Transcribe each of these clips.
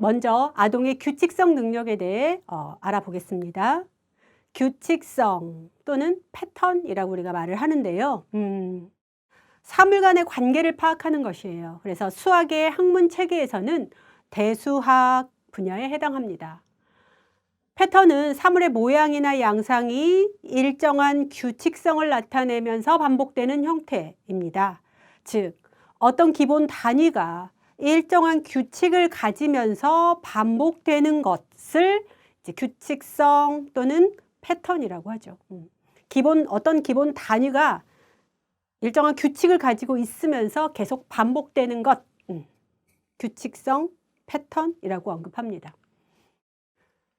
먼저 아동의 규칙성 능력에 대해 알아보겠습니다. 규칙성 또는 패턴이라고 우리가 말을 하는데요. 사물 간의 관계를 파악하는 것이에요. 그래서 수학의 학문 체계에서는 대수학 분야에 해당합니다. 패턴은 사물의 모양이나 양상이 일정한 규칙성을 나타내면서 반복되는 형태입니다. 즉, 어떤 기본 단위가 일정한 규칙을 가지면서 반복되는 것을 이제 규칙성 또는 패턴이라고 하죠. 어떤 기본 단위가 일정한 규칙을 가지고 있으면서 계속 반복되는 것, 규칙성, 패턴이라고 언급합니다.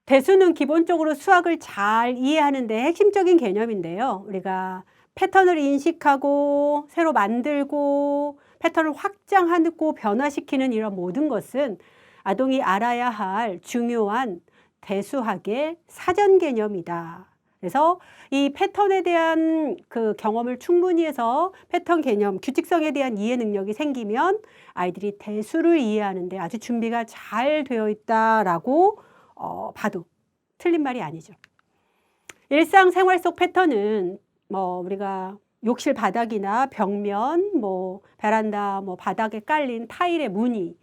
대수는 기본적으로 수학을 잘 이해하는 데 핵심적인 개념인데요. 우리가 패턴을 인식하고 새로 만들고 패턴을 확장하고 변화시키는 이런 모든 것은 아동이 알아야 할 중요한 대수학의 사전 개념이다. 그래서 이 패턴에 대한 그 경험을 충분히 해서 패턴 개념, 규칙성에 대한 이해 능력이 생기면 아이들이 대수를 이해하는 데 아주 준비가 잘 되어 있다라고 봐도 틀린 말이 아니죠. 일상생활 속 패턴은 우리가 욕실 바닥이나 벽면, 베란다, 바닥에 깔린 타일의 무늬,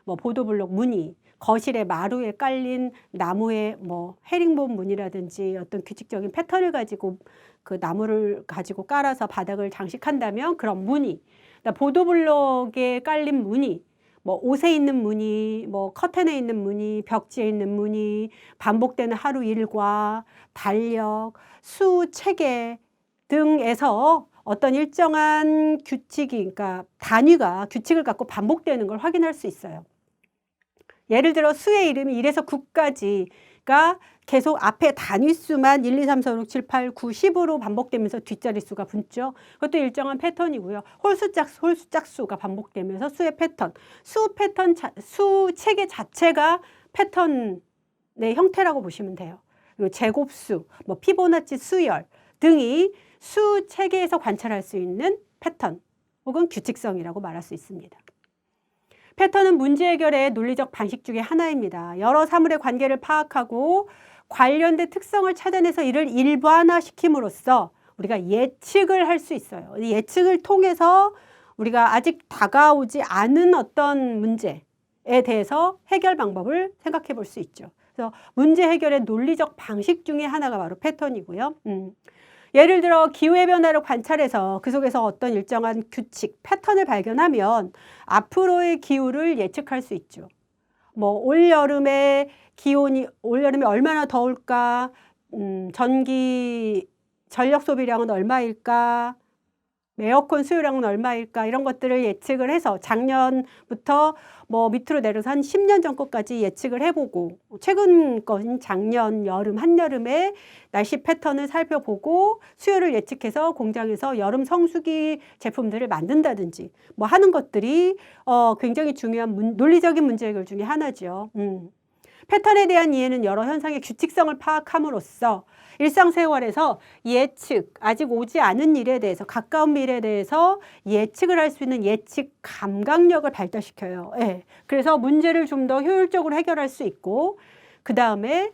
보도블록 무늬, 거실의 마루에 깔린 나무의 헤링본 무늬라든지 어떤 규칙적인 패턴을 가지고 그 나무를 가지고 깔아서 바닥을 장식한다면 그런 무늬, 보도블록에 깔린 무늬, 옷에 있는 무늬, 커튼에 있는 무늬, 벽지에 있는 무늬, 반복되는 하루 일과, 달력, 수, 체계 등에서 어떤 일정한 규칙이, 그러니까 단위가 규칙을 갖고 반복되는 걸 확인할 수 있어요. 예를 들어 수의 이름이 1에서 9까지가 계속 앞에 단위수만 1, 2, 3, 4, 5, 6, 7, 8, 9, 10으로 반복되면서 뒷자릿수가 붙죠. 그것도 일정한 패턴이고요. 홀수짝수가 반복되면서 수의 패턴, 수 체계 자체가 패턴의 형태라고 보시면 돼요. 그리고 제곱수, 피보나치 수열 등이 수 체계에서 관찰할 수 있는 패턴 혹은 규칙성이라고 말할 수 있습니다. 패턴은 문제 해결의 논리적 방식 중에 하나입니다. 여러 사물의 관계를 파악하고 관련된 특성을 찾아내서 이를 일반화시킴으로써 우리가 예측을 할 수 있어요. 예측을 통해서 우리가 아직 다가오지 않은 어떤 문제에 대해서 해결 방법을 생각해 볼 수 있죠. 그래서 문제 해결의 논리적 방식 중에 하나가 바로 패턴이고요. 예를 들어 기후의 변화를 관찰해서 그 속에서 어떤 일정한 규칙, 패턴을 발견하면 앞으로의 기후를 예측할 수 있죠. 올여름에 얼마나 더울까, 전력 소비량은 얼마일까, 에어컨 수요량은 얼마일까, 이런 것들을 예측을 해서 작년부터 밑으로 내려서 한 10년 전 것까지 예측을 해보고, 최근 건 작년 여름, 한여름에 날씨 패턴을 살펴보고 수요를 예측해서 공장에서 여름 성수기 제품들을 만든다든지 하는 것들이 굉장히 중요한 논리적인 문제 해결 중에 하나죠. 패턴에 대한 이해는 여러 현상의 규칙성을 파악함으로써 일상생활에서 예측, 아직 오지 않은 일에 대해서, 가까운 미래에 대해서 예측을 할 수 있는 예측 감각력을 발달시켜요. 예. 그래서 문제를 좀 더 효율적으로 해결할 수 있고, 그 다음에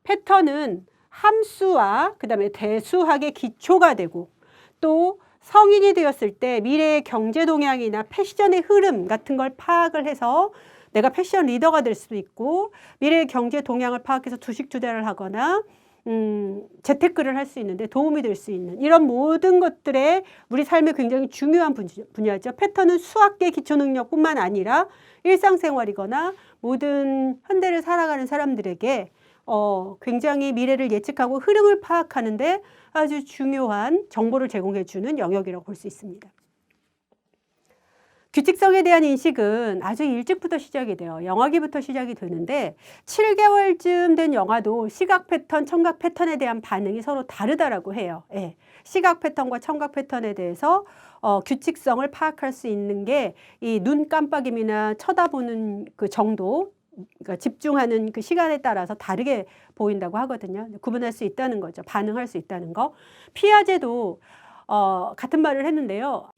패턴은 함수와 그 다음에 대수학의 기초가 되고, 또 성인이 되었을 때 미래의 경제 동향이나 패션의 흐름 같은 걸 파악을 해서 내가 패션 리더가 될 수도 있고, 미래의 경제 동향을 파악해서 주식 투자를 하거나 재테크를 할 수 있는데 도움이 될 수 있는 이런 모든 것들에 우리 삶에 굉장히 중요한 분야죠. 패턴은 수학계 기초 능력뿐만 아니라 일상생활이거나 모든 현대를 살아가는 사람들에게 굉장히 미래를 예측하고 흐름을 파악하는데 아주 중요한 정보를 제공해주는 영역이라고 볼 수 있습니다. 규칙성에 대한 인식은 아주 일찍부터 시작이 돼요. 영아기부터 시작이 되는데 7개월쯤 된 영아도 시각 패턴, 청각 패턴에 대한 반응이 서로 다르다라고 해요. 예. 시각 패턴과 청각 패턴에 대해서 규칙성을 파악할 수 있는 게 이 눈 깜빡임이나 쳐다보는 그 정도, 그러니까 집중하는 그 시간에 따라서 다르게 보인다고 하거든요. 구분할 수 있다는 거죠. 반응할 수 있다는 거. 피아제도 같은 말을 했는데요.